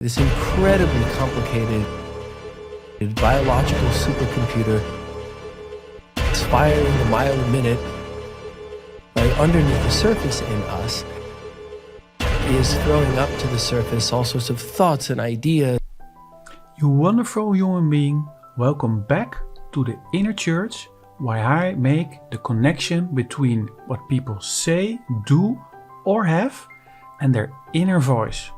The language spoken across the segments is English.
This incredibly complicated biological supercomputer is firing a mile a minute right underneath the surface in us, is throwing up to the surface all sorts of thoughts and ideas. You wonderful human being, welcome back to the inner church, where I make the connection between what people say, do or have and their inner voice.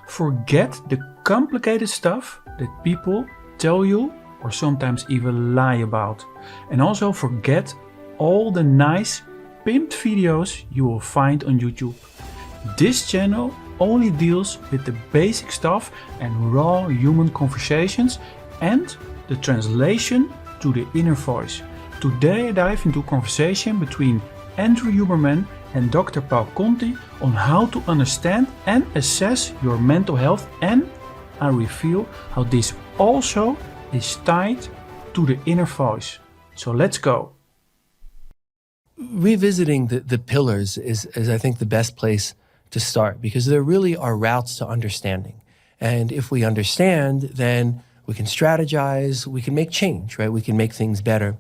Forget the complicated stuff that people tell you or sometimes even lie about. And also forget all the nice pimped videos you will find on YouTube. This channel only deals with the basic stuff and raw human conversations and the translation to the inner voice. Today I dive into a conversation between Andrew Huberman and Dr. Paul Conti on how to understand and assess your mental health, and I reveal how this also is tied to the inner voice. So let's go. Revisiting the pillars is I think the best place to start, because there really are routes to understanding. And if we understand, then we can strategize, we can make change, right? We can make things better.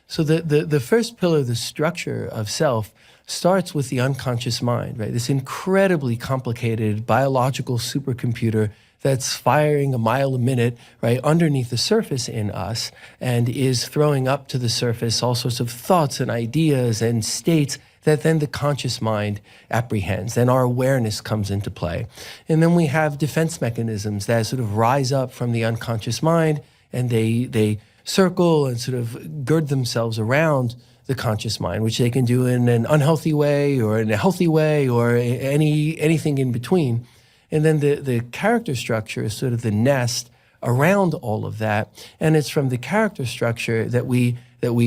So the first pillar, the structure of self, starts with the unconscious mind, right? This incredibly complicated biological supercomputer that's firing a mile a minute right underneath the surface in us and is throwing up to the surface all sorts of thoughts and ideas and states that then the conscious mind apprehends. Then our awareness comes into play. And then we have defense mechanisms that sort of rise up from the unconscious mind, and they circle and sort of gird themselves around the conscious mind, which they can do in an unhealthy way or in a healthy way or anything in between. And then the character structure is sort of the nest around all of that. And it's from the character structure that we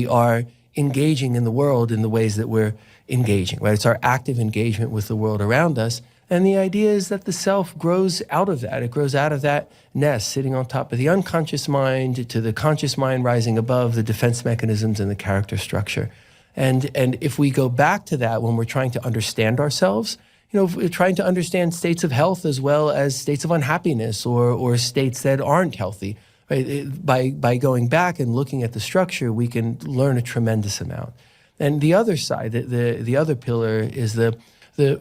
are engaging in the world in the ways that we're engaging, right? It's our active engagement with the world around us. And the idea is that the self grows out of that. It grows out of that nest, sitting on top of the unconscious mind, to the conscious mind rising above the defense mechanisms and the character structure. And if we go back to that when we're trying to understand ourselves, if we're trying to understand states of health as well as states of unhappiness or states that aren't healthy, right? By going back and looking at the structure, we can learn a tremendous amount. And the other side, the other pillar is the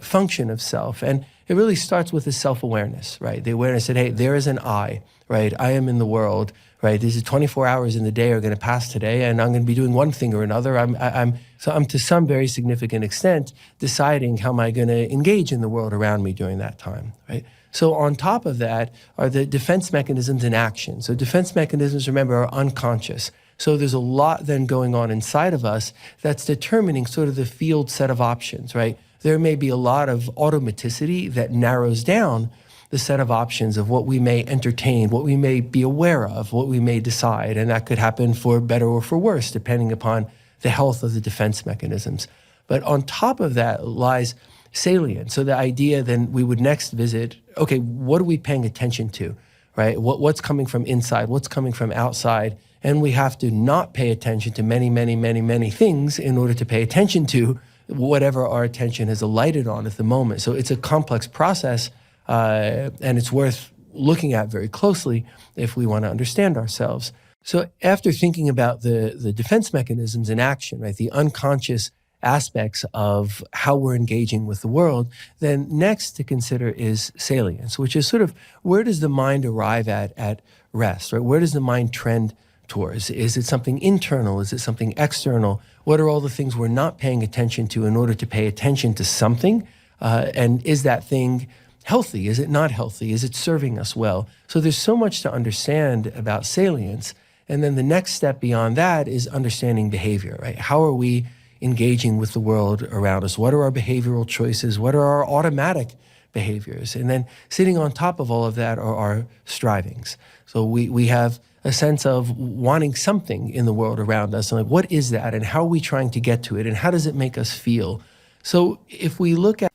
function of self. And it really starts with the self-awareness, right? The awareness that, hey, there is an I, right? I am in the world, right? These 24 hours in the day are going to pass today, and I'm going to be doing one thing or another. I'm to some very significant extent deciding how am I going to engage in the world around me during that time, right? So on top of that are the defense mechanisms in action. So defense mechanisms, remember, are unconscious. So there's a lot then going on inside of us that's determining sort of the field set of options, right? There may be a lot of automaticity that narrows down the set of options of what we may entertain, what we may be aware of, what we may decide. And that could happen for better or for worse, depending upon the health of the defense mechanisms. But on top of that lies Salience. So the idea then we would next visit, okay, what are we paying attention to, right? What's coming from inside? What's coming from outside? And we have to not pay attention to many things in order to pay attention to whatever our attention has alighted on at the moment. So it's a complex process, and it's worth looking at very closely if we want to understand ourselves. So after thinking about the defense mechanisms in action, right, the unconscious aspects of how we're engaging with the world, then next to consider is salience, which is sort of where does the mind arrive at rest, right? Where does the mind trend towards? Is it something internal? Is it something external? What are all the things we're not paying attention to in order to pay attention to something? And is that thing healthy? Is it not healthy? Is it serving us well? So there's so much to understand about salience. And then the next step beyond that is understanding behavior, right? How are we engaging with the world around us? What are our behavioral choices? What are our automatic behaviors? And then sitting on top of all of that are our strivings. So we have a sense of wanting something in the world around us. And like, what is that? And how are we trying to get to it? And how does it make us feel? So if we look at...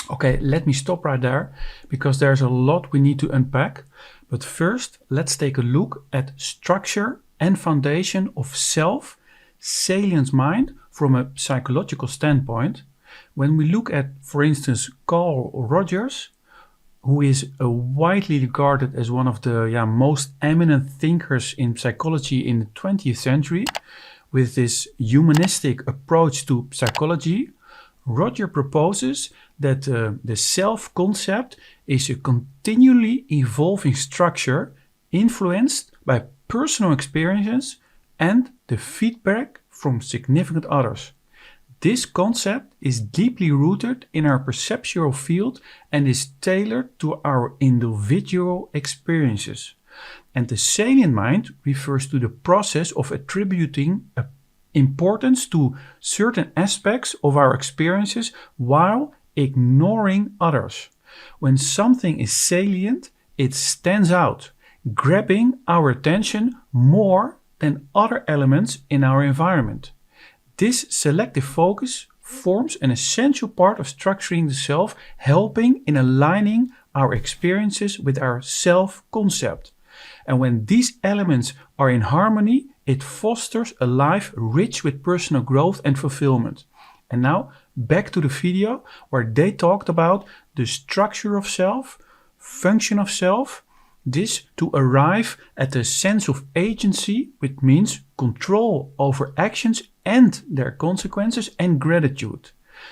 Okay, let me stop right there, because there's a lot we need to unpack. But first, let's take a look at structure and foundation of self, salient mind from a psychological standpoint. When we look at, for instance, Carl Rogers, who is widely regarded as one of the most eminent thinkers in psychology in the 20th century, with this humanistic approach to psychology, Roger proposes that the self-concept is a continually evolving structure influenced by personal experiences and the feedback from significant others. This concept is deeply rooted in our perceptual field and is tailored to our individual experiences. And the salient mind refers to the process of attributing importance to certain aspects of our experiences while ignoring others. When something is salient, it stands out, grabbing our attention more than other elements in our environment. This selective focus forms an essential part of structuring the self, helping in aligning our experiences with our self-concept. And when these elements are in harmony, it fosters a life rich with personal growth and fulfillment. And now, back to the video where they talked about the structure of self, function of self, this to arrive at a sense of agency, which means control over actions and their consequences, and gratitude.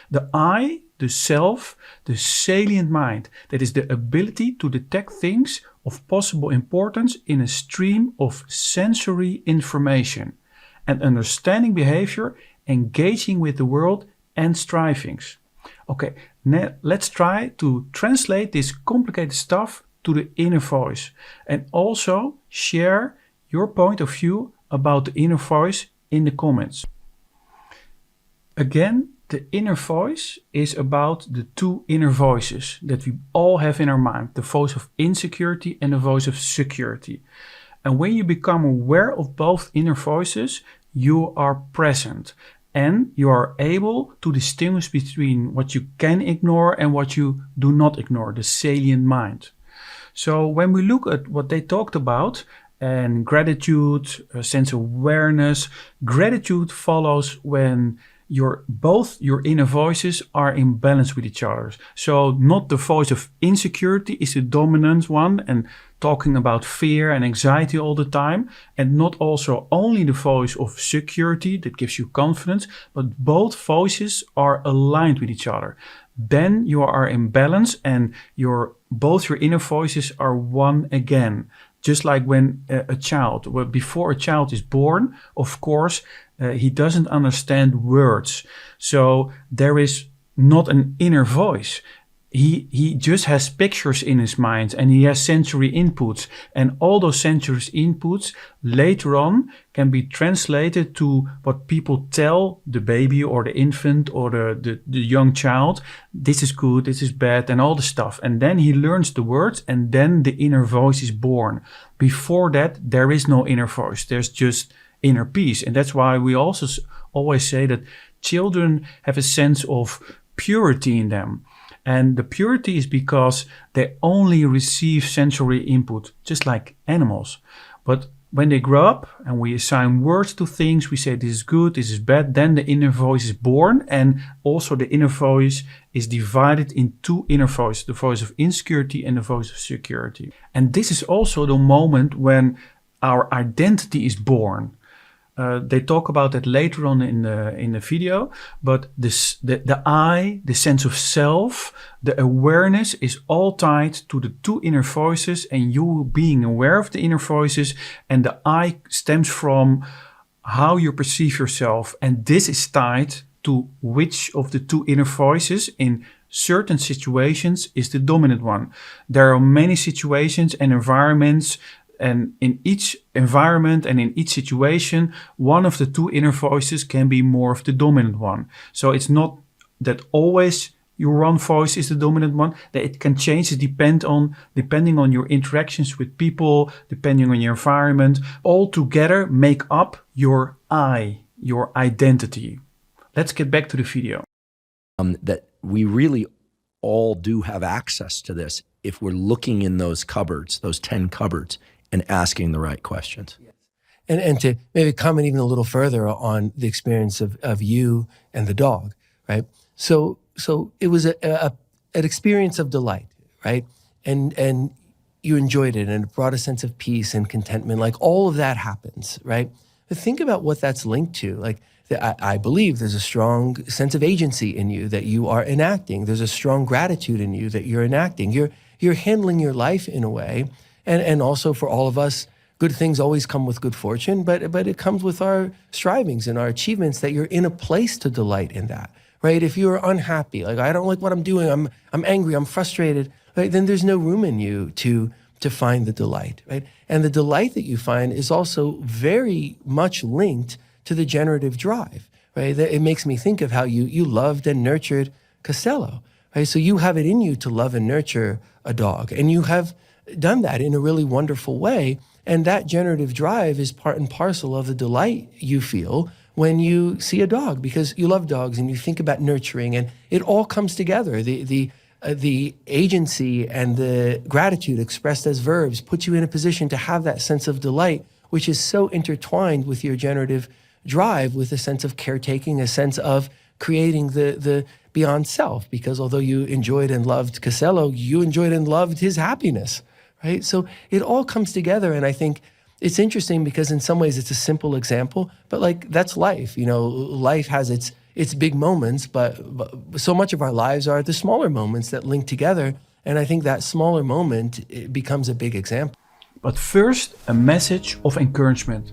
The I, the self, the salient mind, that is the ability to detect things of possible importance in a stream of sensory information, and understanding behavior, engaging with the world, and strivings. Okay, now let's try to translate this complicated stuff to the inner voice, and also share your point of view about the inner voice in the comments. Again, the inner voice is about the two inner voices that we all have in our mind, the voice of insecurity and the voice of security. And when you become aware of both inner voices, you are present and you are able to distinguish between what you can ignore and what you do not ignore, the salient mind. So when we look at what they talked about, and gratitude, a sense of awareness, gratitude follows when both your inner voices are in balance with each other. So not the voice of insecurity is the dominant one and talking about fear and anxiety all the time, and not also only the voice of security that gives you confidence, but both voices are aligned with each other. Then you are in balance and both your inner voices are one again. Just like when before a child is born, of course, he doesn't understand words. So there is not an inner voice. He just has pictures in his mind and he has sensory inputs. And all those sensory inputs later on can be translated to what people tell the baby or the infant or the young child. This is good, this is bad, and all the stuff. And then he learns the words and then the inner voice is born. Before that, there is no inner voice. There's just inner peace. And that's why we also always say that children have a sense of purity in them. And the purity is because they only receive sensory input, just like animals. But when they grow up and we assign words to things, we say this is good, this is bad, then the inner voice is born. And also the inner voice is divided in two inner voices, the voice of insecurity and the voice of security. And this is also the moment when our identity is born. They talk about that later on in the video, but the I, the sense of self, the awareness is all tied to the two inner voices and you being aware of the inner voices, and the I stems from how you perceive yourself, and this is tied to which of the two inner voices in certain situations is the dominant one. There are many situations and environments, and in each environment and in each situation, one of the two inner voices can be more of the dominant one. So it's not that always your one voice is the dominant one, that it can change depending on your interactions with people, depending on your environment. All together make up your I, your identity. Let's get back to the video. That we really all do have access to this if we're looking in those cupboards, those 10 cupboards, and asking the right questions. Yes. And to maybe comment even a little further on the experience of you and the dog, right? So it was an experience of delight, right? and you enjoyed it and it brought a sense of peace and contentment, like all of that happens, right? But think about what that's linked to. Like, I believe there's a strong sense of agency in you that you are enacting. There's a strong gratitude in you that you're enacting. You're handling your life in a way. And also for all of us, good things always come with good fortune, but it comes with our strivings and our achievements, that you're in a place to delight in that, right? If you're unhappy, like, I don't like what I'm doing, I'm angry, I'm frustrated, right? Then there's no room in you to find the delight, right? And the delight that you find is also very much linked to the generative drive, right? It makes me think of how you loved and nurtured Costello, right? So you have it in you to love and nurture a dog, and you have done that in a really wonderful way. And that generative drive is part and parcel of the delight you feel when you see a dog, because you love dogs and you think about nurturing, and it all comes together. The agency and the gratitude expressed as verbs puts you in a position to have that sense of delight, which is so intertwined with your generative drive, with a sense of caretaking, a sense of creating the beyond self. Because although you enjoyed and loved Costello, you enjoyed and loved his happiness, right? So it all comes together. And I think it's interesting because in some ways it's a simple example, but like, that's life. You know, life has its big moments, but so much of our lives are the smaller moments that link together. And I think that smaller moment, it becomes a big example. But first, a message of encouragement.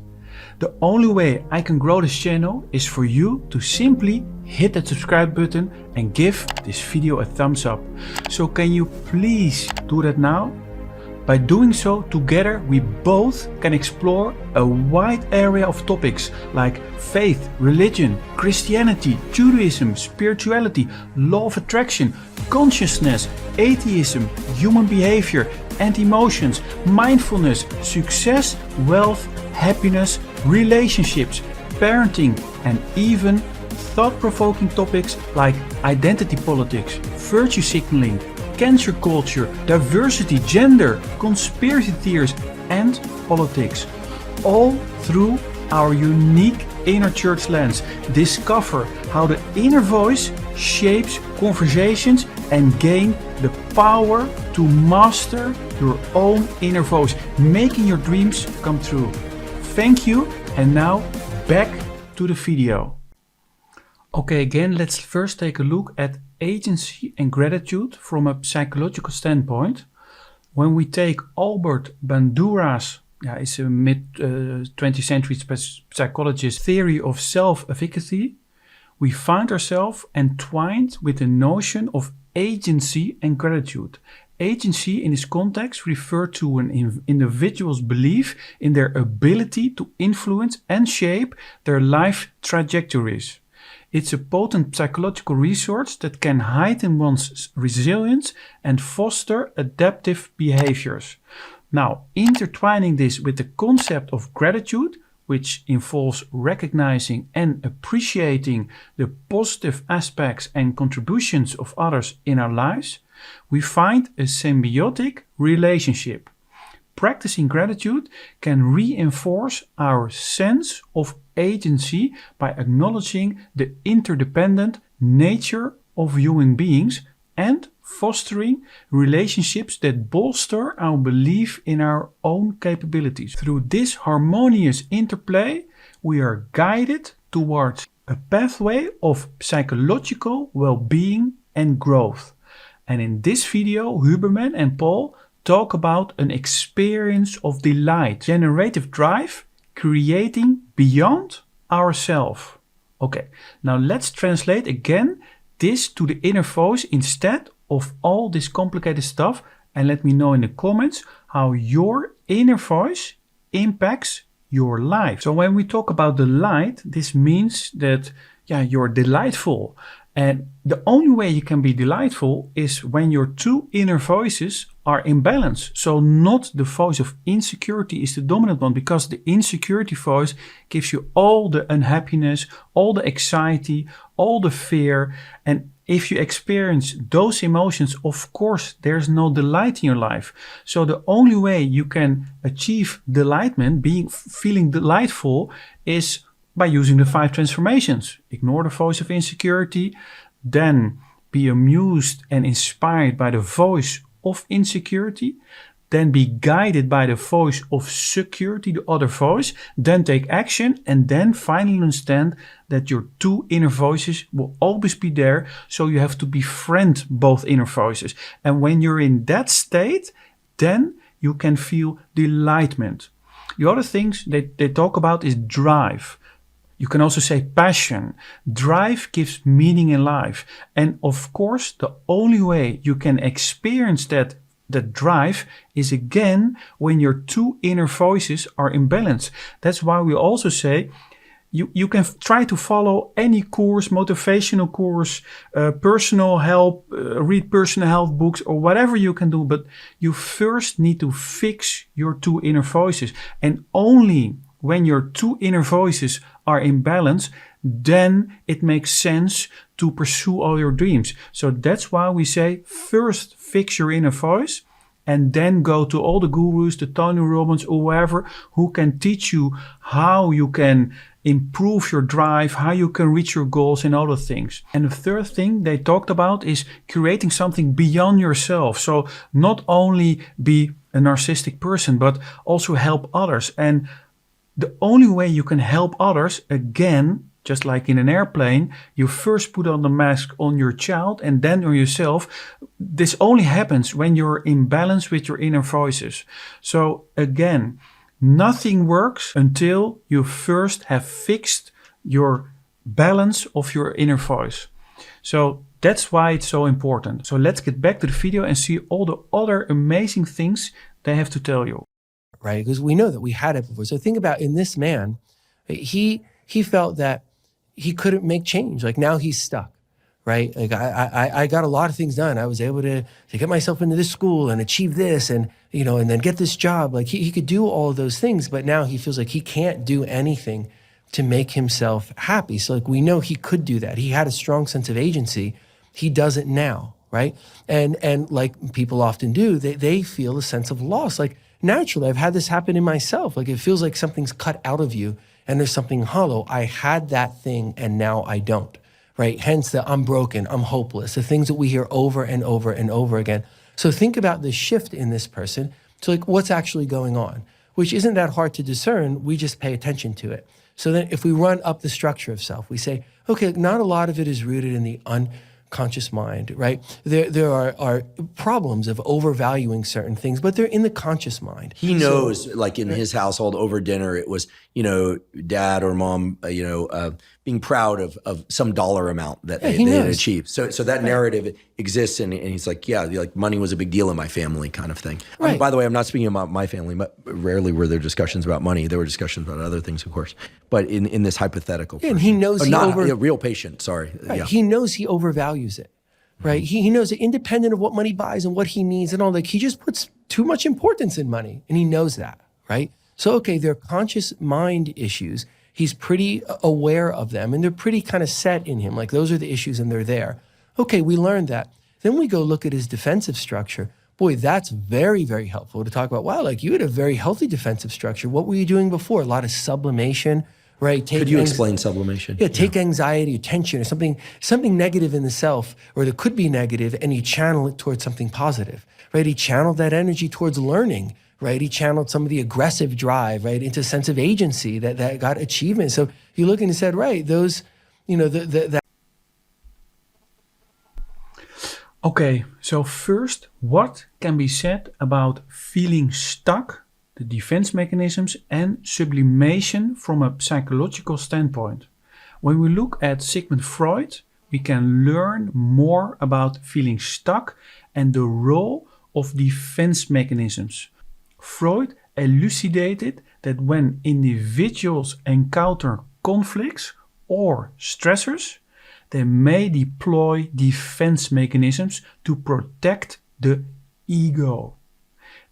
The only way I can grow this channel is for you to simply hit that subscribe button and give this video a thumbs up. So can you please do that now? By doing so, together we both can explore a wide area of topics like faith, religion, Christianity, Judaism, spirituality, law of attraction, consciousness, atheism, human behavior and emotions, mindfulness, success, wealth, happiness, relationships, parenting, and even thought-provoking topics like identity politics, virtue signaling, cancer culture, diversity, gender, conspiracy theories, and politics. All through our unique inner church lens. Discover how the inner voice shapes conversations and gain the power to master your own inner voice, making your dreams come true. Thank you, and now back to the video. Okay, again, let's first take a look at agency and gratitude from a psychological standpoint. When we take Albert Bandura's, it's a mid-20th century psychologist, theory of self-efficacy, we find ourselves entwined with the notion of agency and gratitude. Agency in this context refers to an individual's belief in their ability to influence and shape their life trajectories. It's a potent psychological resource that can heighten one's resilience and foster adaptive behaviors. Now, intertwining this with the concept of gratitude, which involves recognizing and appreciating the positive aspects and contributions of others in our lives, we find a symbiotic relationship. Practicing gratitude can reinforce our sense of agency by acknowledging the interdependent nature of human beings and fostering relationships that bolster our belief in our own capabilities. Through this harmonious interplay, we are guided towards a pathway of psychological well-being and growth. And in this video, Huberman and Paul talk about an experience of delight, generative drive, creating beyond ourselves. Okay, now let's translate again this to the inner voice instead of all this complicated stuff, and let me know in the comments how your inner voice impacts your life. So when we talk about delight, this means that you're delightful. And the only way you can be delightful is when your two inner voices are in balance. So not the voice of insecurity is the dominant one, because the insecurity voice gives you all the unhappiness, all the anxiety, all the fear. And if you experience those emotions, of course, there's no delight in your life. So the only way you can achieve delightment, feeling delightful, is by using the 5 transformations. Ignore the voice of insecurity, then be amused and inspired by the voice of insecurity, then be guided by the voice of security, the other voice, then take action, and then finally understand that your two inner voices will always be there, so you have to befriend both inner voices. And when you're in that state, then you can feel delightment. The other things they talk about is drive. You can also say passion. Drive gives meaning in life. And of course, the only way you can experience that drive is again when your two inner voices are in balance. That's why we also say you can try to follow any course, motivational course, personal help, read personal health books or whatever you can do, but you first need to fix your two inner voices. And only when your two inner voices are in balance, then it makes sense to pursue all your dreams. So that's why we say first fix your inner voice and then go to all the gurus, the Tony Robbins, or whoever, who can teach you how you can improve your drive, how you can reach your goals and all the things. And the third thing they talked about is creating something beyond yourself. So not only be a narcissistic person, but also help others. And the only way you can help others, again, just like in an airplane, you first put on the mask on your child and then on yourself. This only happens when you're in balance with your inner voices. So again, nothing works until you first have fixed your balance of your inner voice. So that's why it's so important. So let's get back to the video and see all the other amazing things they have to tell you. Right? Because we know that we had it before. So think about in this man, he felt that he couldn't make change. Like now he's stuck, right? Like I got a lot of things done. I was able to get myself into this school and achieve this and, you know, and then get this job. Like he could do all of those things, but now he feels like he can't do anything to make himself happy. So like we know he could do that. He had a strong sense of agency. He doesn't now, right? And like people often do, they feel a sense of loss. Like naturally, I've had this happen in myself. Like it feels like something's cut out of you and there's something hollow. I had that thing and now I don't, right? Hence the I'm broken, I'm hopeless, the things that we hear over and over and over again. So think about the shift in this person to like what's actually going on, which isn't that hard to discern. We just pay attention to it. So then if we run up the structure of self, we say, okay, not a lot of it is rooted in the unconscious mind, right? There are problems of overvaluing certain things, but they're in the conscious mind. He knows, like in his household over dinner, it was, you know, dad or mom, being proud of some dollar amount that they had achieved. So that narrative exists, and he's like, yeah, like money was a big deal in my family, kind of thing. Right. I mean, by the way, I'm not speaking about my family, but rarely were there discussions about money. There were discussions about other things, of course. But in this hypothetical, and he knows real patient. Sorry, right. Yeah. He knows he overvalues it. Right. He knows that independent of what money buys and what he needs and all, like he just puts too much importance in money, and he knows that. Right. So, okay, they're conscious mind issues. He's pretty aware of them and they're pretty kind of set in him. Like those are the issues and they're there. Okay, we learned that. Then we go look at his defensive structure. Boy, that's very, very helpful to talk about. Wow, like you had a very healthy defensive structure. What were you doing before? A lot of sublimation, right? Could you explain sublimation? Yeah, take anxiety or tension or something negative in the self, or that could be negative, and you channel it towards something positive, right? He channeled that energy towards learning, right? He channeled some of the aggressive drive, right, into a sense of agency that got achievement. So you look and said, right, those, you know, that. Okay, so first, what can be said about feeling stuck, the defense mechanisms, and sublimation from a psychological standpoint? When we look at Sigmund Freud, we can learn more about feeling stuck and the role of defense mechanisms. Freud elucidated that when individuals encounter conflicts or stressors, they may deploy defense mechanisms to protect the ego.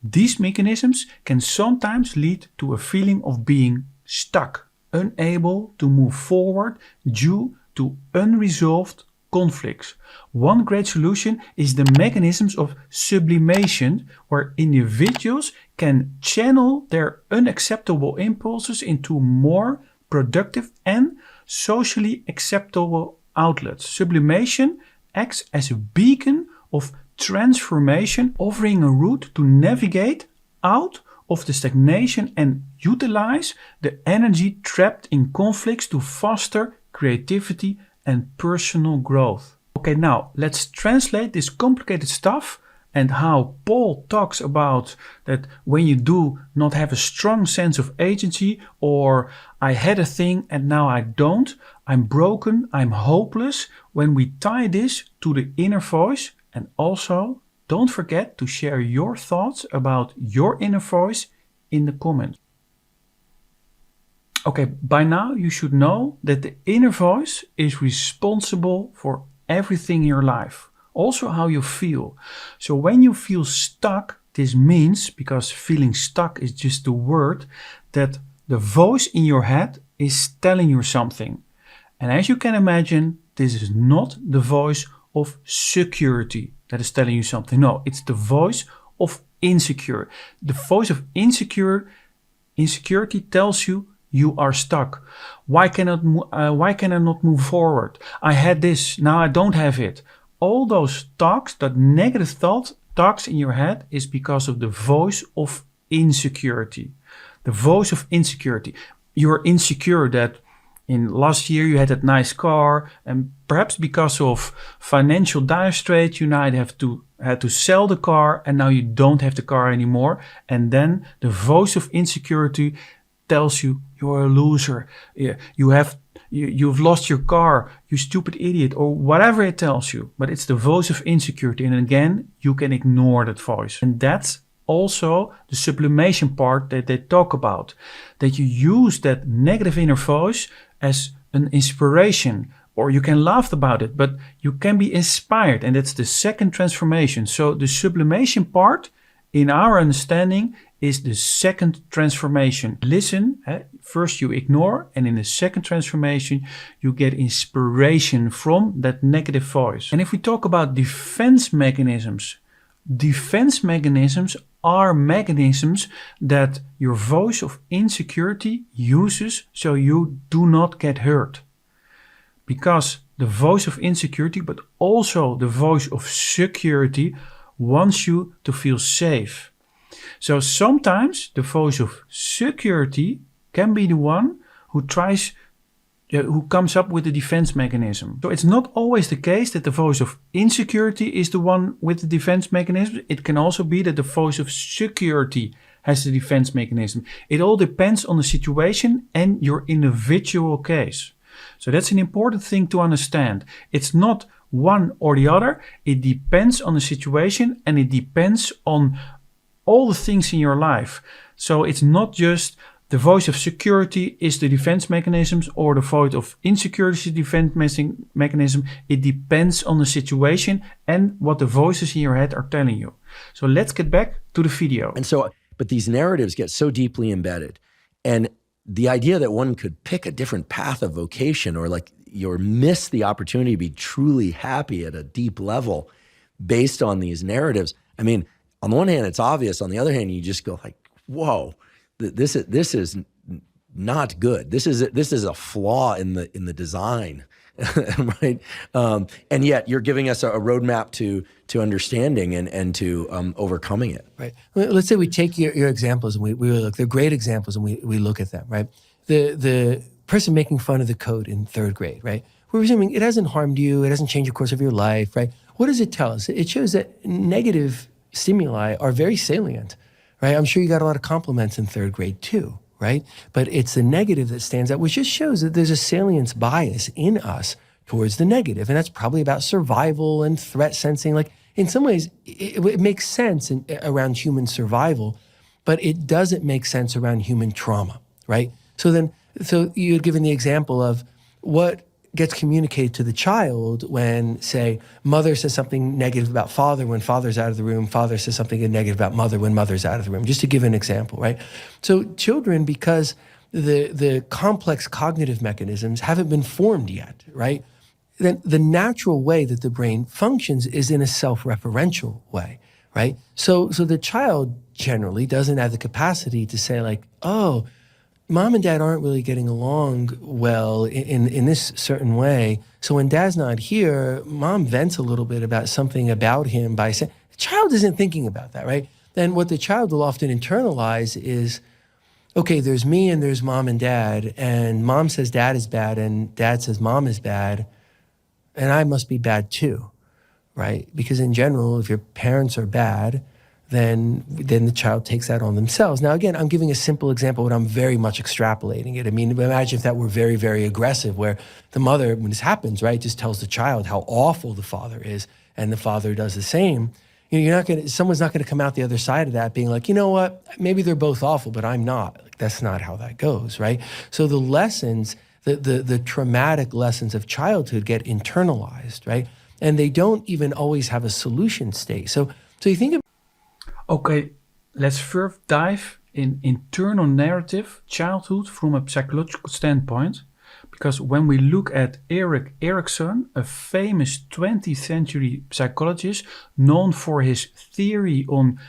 These mechanisms can sometimes lead to a feeling of being stuck, unable to move forward due to unresolved conflicts. One great solution is the mechanisms of sublimation, where individuals can channel their unacceptable impulses into more productive and socially acceptable outlets. Sublimation acts as a beacon of transformation, offering a route to navigate out of the stagnation and utilize the energy trapped in conflicts to foster creativity and personal growth. Okay, now let's translate this complicated stuff and how Paul talks about that when you do not have a strong sense of agency, or I had a thing and now I don't, I'm broken, I'm hopeless. When we tie this to the inner voice, and also don't forget to share your thoughts about your inner voice in the comments. Okay, by now you should know that the inner voice is responsible for everything in your life, also how you feel. So when you feel stuck, this means, because feeling stuck is just the word, that the voice in your head is telling you something. And as you can imagine, this is not the voice of security that is telling you something. No, it's the voice of insecure. The voice of insecurity tells you you are stuck. Why can I not move forward? I had this, now I don't have it. All those talks, that negative talks in your head, is because of the voice of insecurity. The voice of insecurity. You're insecure that in last year you had that nice car, and perhaps because of financial dire straits you now had to sell the car, and now you don't have the car anymore. And then the voice of insecurity tells you you're a loser. You've lost your car, you stupid idiot, or whatever it tells you. But it's the voice of insecurity. And again, you can ignore that voice. And that's also the sublimation part that they talk about. That you use that negative inner voice as an inspiration, or you can laugh about it, but you can be inspired. And that's the second transformation. So the sublimation part, in our understanding, is the second transformation. Listen, first you ignore, and in the second transformation you get inspiration from that negative voice. And if we talk about defense mechanisms are mechanisms that your voice of insecurity uses so you do not get hurt. Because the voice of insecurity, but also the voice of security, wants you to feel safe. So sometimes the voice of security can be the one who comes up with the defense mechanism. So it's not always the case that the voice of insecurity is the one with the defense mechanism. It can also be that the voice of security has the defense mechanism. It all depends on the situation and your individual case. So that's an important thing to understand. It's not one or the other. It depends on the situation, and it depends on all the things in your life. So it's not just the voice of security is the defense mechanisms, or the voice of insecurity is the defense mechanism. It depends on the situation and what the voices in your head are telling you. So let's get back to the video. And so, but these narratives get so deeply embedded, and the idea that one could pick a different path of vocation, or miss the opportunity to be truly happy at a deep level based on these narratives. I mean, on the one hand, it's obvious. On the other hand, you just go like, whoa, this is not good. This is a flaw in the design, right? And yet you're giving us a roadmap to understanding and to overcoming it. Right. Let's say we take your examples, and we look. They're great examples, and we look at them. Right. The person making fun of the code in third grade. Right. We're assuming it hasn't harmed you. It hasn't changed the course of your life. Right. What does it tell us? It shows that negative stimuli are very salient, right? I'm sure you got a lot of compliments in third grade too, right? But it's the negative that stands out, which just shows that there's a salience bias in us towards the negative. And that's probably about survival and threat sensing. Like in some ways, it makes sense around human survival, but it doesn't make sense around human trauma, right? So you had given the example of what gets communicated to the child when, say, mother says something negative about father when father's out of the room, father says something negative about mother when mother's out of the room, just to give an example, right? So children, because the complex cognitive mechanisms haven't been formed yet, right? Then the natural way that the brain functions is in a self-referential way, right? So the child generally doesn't have the capacity to say like, oh, mom and dad aren't really getting along well in this certain way. So when dad's not here, mom vents a little bit about something about him by saying, the child isn't thinking about that, right? Then what the child will often internalize is, okay, there's me and there's mom and dad, and mom says dad is bad and dad says mom is bad, and I must be bad too, right? Because in general, if your parents are bad, then the child takes that on themselves. Now, again, I'm giving a simple example, but I'm very much extrapolating it. I mean, imagine if that were very, very aggressive, where the mother, when this happens, right, just tells the child how awful the father is, and the father does the same. You know, someone's not going to come out the other side of that being like, you know what, maybe they're both awful, but I'm not. Like, that's not how that goes, right? So the lessons, the traumatic lessons of childhood get internalized, right? And they don't even always have a solution state. So you think of. Okay, let's first dive in internal narrative childhood from a psychological standpoint. Because when we look at Erikson, a famous 20th century psychologist known for his theory on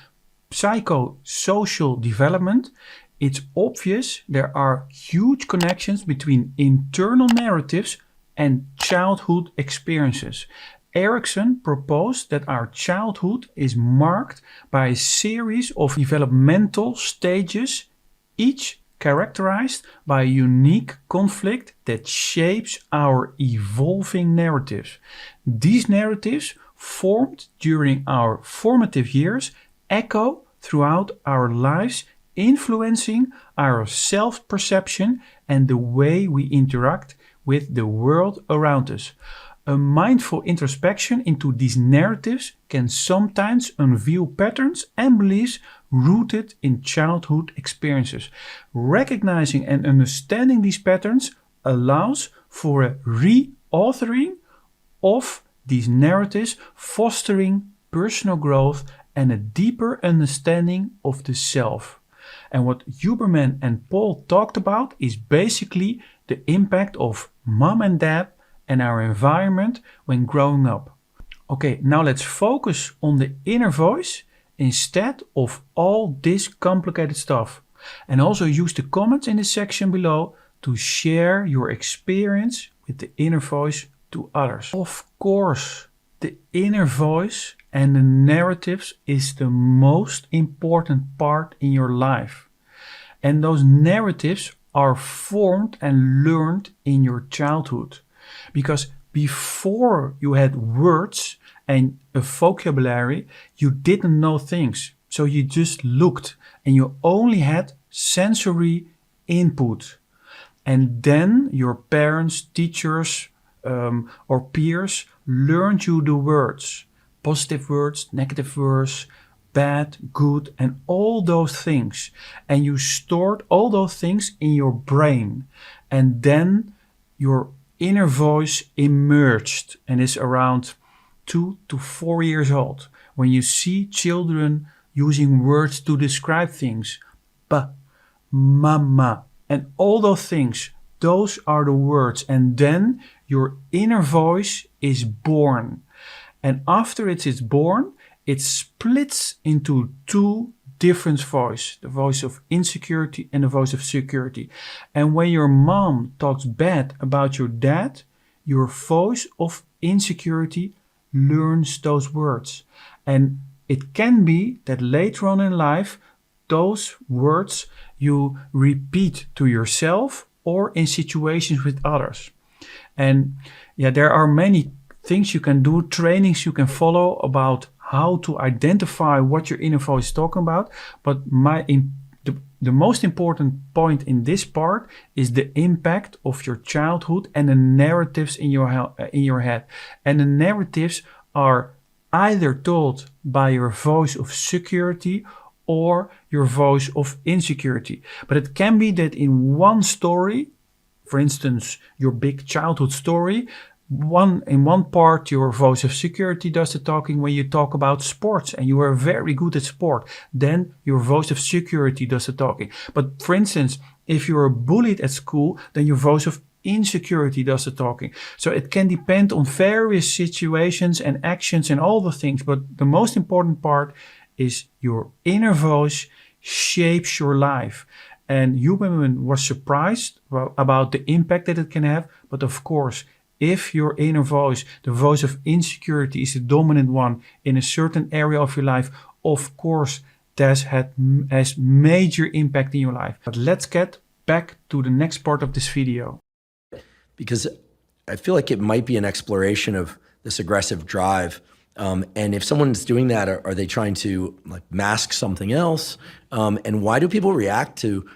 psychosocial development, it's obvious there are huge connections between internal narratives and childhood experiences. Erikson proposed that our childhood is marked by a series of developmental stages, each characterized by a unique conflict that shapes our evolving narratives. These narratives, formed during our formative years, echo throughout our lives, influencing our self-perception and the way we interact with the world around us. A mindful introspection into these narratives can sometimes unveil patterns and beliefs rooted in childhood experiences. Recognizing and understanding these patterns allows for a reauthoring of these narratives, fostering personal growth and a deeper understanding of the self. And what Huberman and Paul talked about is basically the impact of mom and dad and our environment when growing up. Okay, now let's focus on the inner voice instead of all this complicated stuff. And also use the comments in the section below to share your experience with the inner voice to others. Of course, the inner voice and the narratives is the most important part in your life. And those narratives are formed and learned in your childhood. Because before you had words and a vocabulary, you didn't know things. So you just looked and you only had sensory input. And then your parents, teachers, or peers learned you the words. Positive words, negative words, bad, good, and all those things. And you stored all those things in your brain. And then your inner voice emerged and is around 2 to 4 years old. When you see children using words to describe things, pa, mama, and all those things, those are the words. And then your inner voice is born. And after it is born, it splits into two different voices, the voice of insecurity and the voice of security. And when your mom talks bad about your dad, your voice of insecurity learns those words. And it can be that later on in life, those words you repeat to yourself or in situations with others. And yeah, there are many things you can do, trainings you can follow about how to identify what your inner voice is talking about. But the most important point in this part is the impact of your childhood and the narratives in your head. And the narratives are either told by your voice of security or your voice of insecurity. But it can be that in one story, for instance, your big childhood story, in one part your voice of security does the talking when you talk about sports and you are very good at sport. Then your voice of security does the talking. But for instance, if you are bullied at school, then your voice of insecurity does the talking. So it can depend on various situations and actions and all the things. But the most important part is your inner voice shapes your life. And Huberman was surprised about the impact that it can have. But of course, if your inner voice, the voice of insecurity, is the dominant one in a certain area of your life, of course, that has major impact in your life. But let's get back to the next part of this video. Because I feel like it might be an exploration of this aggressive drive. And if someone's doing that, are they trying to like mask something else? And why do people react to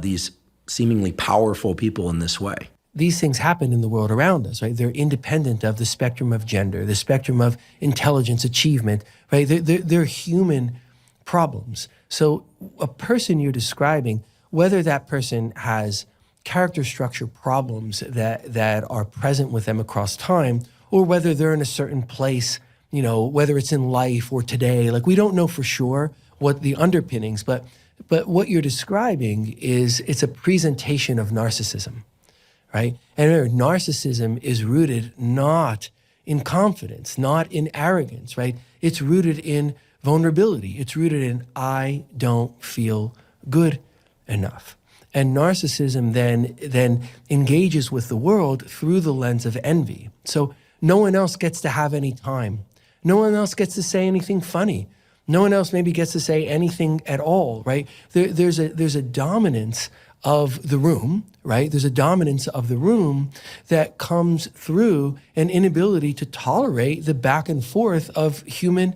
these seemingly powerful people in this way? These things happen in the world around us, right? They're independent of the spectrum of gender, the spectrum of intelligence, achievement, right? They're human problems. So a person you're describing, whether that person has character structure problems that are present with them across time, or whether they're in a certain place, whether it's in life or today, like we don't know for sure what the underpinnings, but what you're describing it's a presentation of narcissism, right? And remember, narcissism is rooted not in confidence, not in arrogance, right? It's rooted in vulnerability. It's rooted in, I don't feel good enough. And narcissism then engages with the world through the lens of envy. So no one else gets to have any time. No one else gets to say anything funny. No one else maybe gets to say anything at all, right? There's a dominance of the room, right? There's a dominance of the room that comes through an inability to tolerate the back and forth of human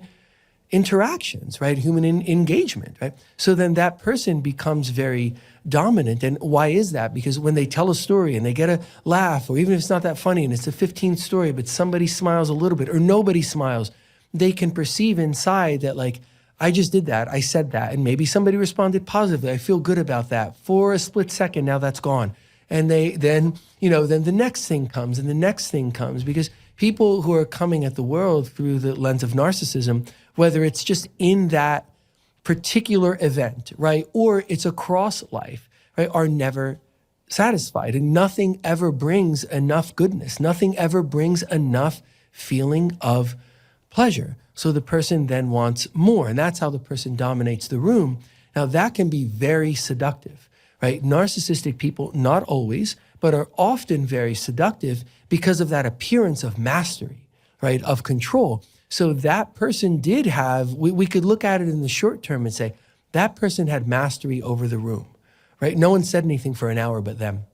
interactions, right? Human engagement, right? So then that person becomes very dominant. And why is that? Because when they tell a story and they get a laugh, or even if it's not that funny and it's the 15th story, but somebody smiles a little bit or nobody smiles, they can perceive inside that like, I just did that, I said that, and maybe somebody responded positively. I feel good about that. For a split second, now that's gone. And then the next thing comes and the next thing comes, because people who are coming at the world through the lens of narcissism, whether it's just in that particular event, right, or it's across life, right, are never satisfied. And nothing ever brings enough goodness. Nothing ever brings enough feeling of pleasure. So the person then wants more, and that's how the person dominates the room. Now that can be very seductive, right? Narcissistic people, not always, but are often very seductive because of that appearance of mastery, right, of control. So that person did have, we could look at it in the short term and say, that person had mastery over the room, right? No one said anything for an hour but them,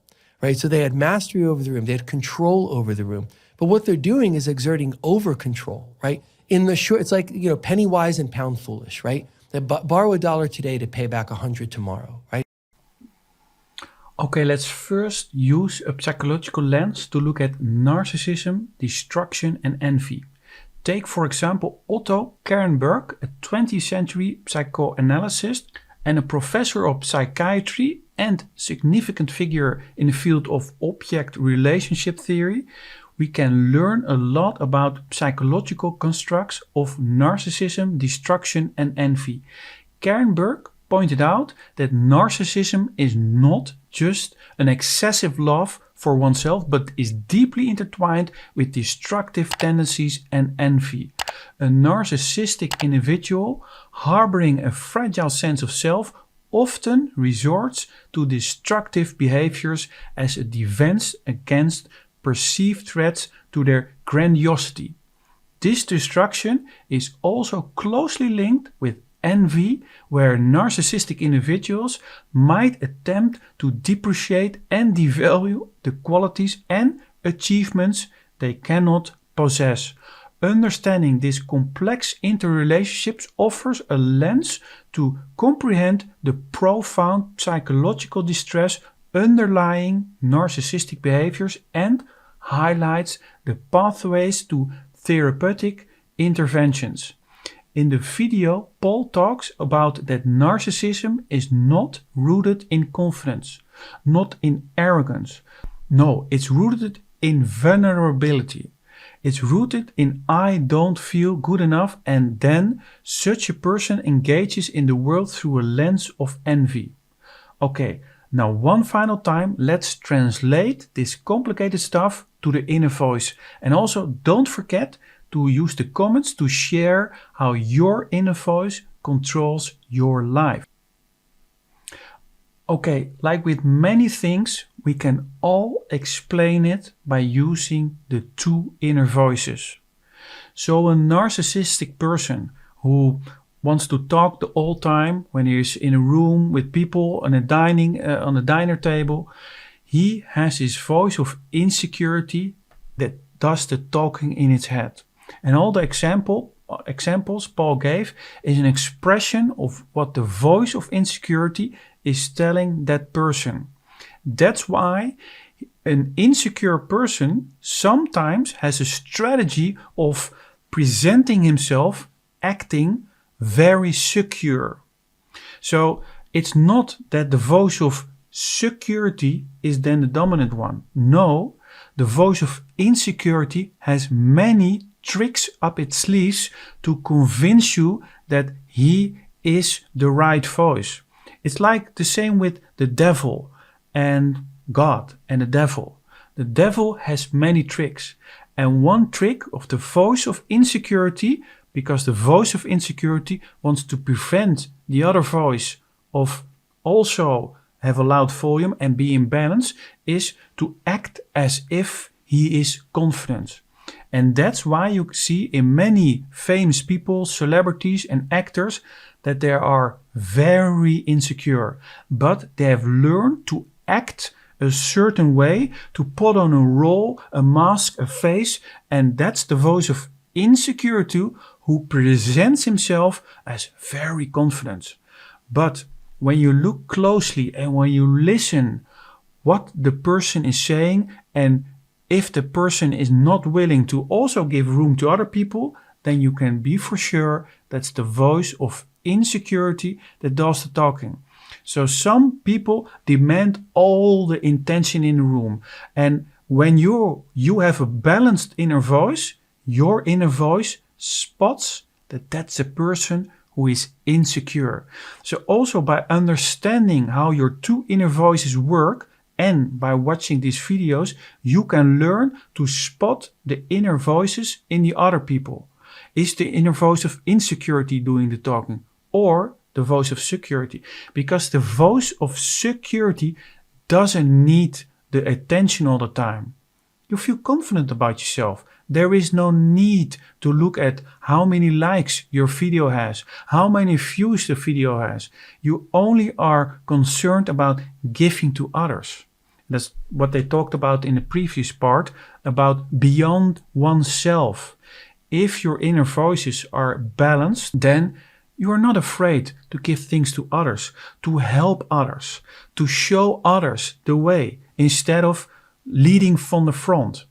right? So they had mastery over the room. They had control over the room. But what they're doing is exerting over control, right? In the short, it's like, penny wise and pound foolish, right? They borrow $1 today to pay back 100 tomorrow, right? Okay, let's first use a psychological lens to look at narcissism, destruction, and envy. Take, for example, Otto Kernberg, a 20th century psychoanalyst and a professor of psychiatry and significant figure in the field of object relationship theory. We can learn a lot about psychological constructs of narcissism, destruction, and envy. Kernberg pointed out that narcissism is not just an excessive love for oneself, but is deeply intertwined with destructive tendencies and envy. A narcissistic individual harboring a fragile sense of self often resorts to destructive behaviors as a defense against perceived threats to their grandiosity. This destruction is also closely linked with envy, where narcissistic individuals might attempt to depreciate and devalue the qualities and achievements they cannot possess. Understanding these complex interrelationships offers a lens to comprehend the profound psychological distress underlying narcissistic behaviors and highlights the pathways to therapeutic interventions. In the video, Paul talks about that narcissism is not rooted in confidence, not in arrogance. No, it's rooted in vulnerability. It's rooted in I don't feel good enough, and then such a person engages in the world through a lens of envy. Okay, now one final time, let's translate this complicated stuff to the inner voice. And also don't forget to use the comments to share how your inner voice controls your life. Okay, like with many things, we can all explain it by using the two inner voices. So a narcissistic person who wants to talk the whole time when he's in a room with people on a diner table, he has his voice of insecurity that does the talking in its head. And all the examples Paul gave is an expression of what the voice of insecurity is telling that person. That's why an insecure person sometimes has a strategy of presenting himself acting very secure. So it's not that the voice of security is then the dominant one. No, the voice of insecurity has many tricks up its sleeves to convince you that he is the right voice. It's like the same with the devil and God and the devil. The devil has many tricks. And one trick of the voice of insecurity, because the voice of insecurity wants to prevent the other voice of also have a loud volume and be in balance, is to act as if he is confident. And that's why you see in many famous people, celebrities and actors, that they are very insecure. But they have learned to act a certain way, to put on a role, a mask, a face, and that's the voice of insecurity who presents himself as very confident. But when you look closely and when you listen what the person is saying, and if the person is not willing to also give room to other people, then you can be for sure that's the voice of insecurity that does the talking. So some people demand all the intention in the room. And when you have a balanced inner voice, your inner voice spots that that's a person who is insecure. So also by understanding how your two inner voices work, and by watching these videos, you can learn to spot the inner voices in the other people. Is the inner voice of insecurity doing the talking, or the voice of security? Because the voice of security doesn't need the attention all the time. You feel confident about yourself. There is no need to look at how many likes your video has, how many views the video has. You only are concerned about giving to others. That's what they talked about in the previous part, about beyond oneself. If your inner voices are balanced, then you are not afraid to give things to others, to help others, to show others the way, instead of leading from the front.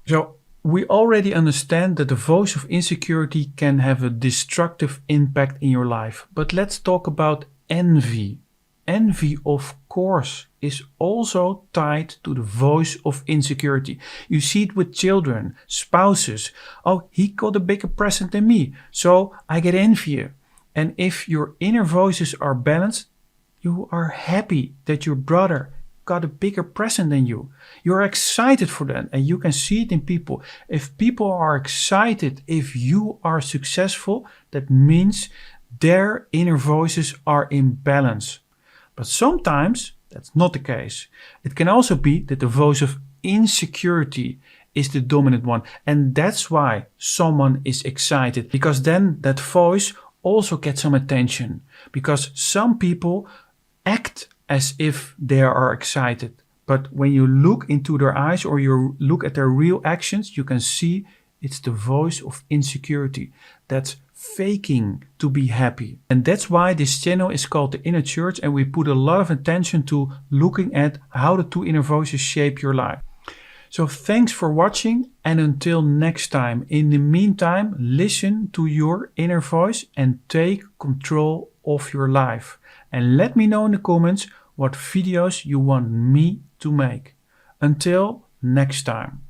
So we already understand that the voice of insecurity can have a destructive impact in your life. But let's talk about envy. Envy, of course, is also tied to the voice of insecurity. You see it with children, spouses. Oh, he got a bigger present than me, so I get envy. And if your inner voices are balanced, you are happy that your brother got a bigger present than you. You're excited for that, and you can see it in people. If people are excited if you are successful, that means their inner voices are in balance. But sometimes that's not the case. It can also be that the voice of insecurity is the dominant one, and that's why someone is excited, because then that voice also gets some attention, because some people act as if they are excited. But when you look into their eyes or you look at their real actions, you can see it's the voice of insecurity that's faking to be happy. And that's why this channel is called The Inner Church, and we put a lot of attention to looking at how the two inner voices shape your life. So thanks for watching, and until next time. In the meantime, listen to your inner voice and take control of your life. And let me know in the comments what videos you want me to make. Until next time.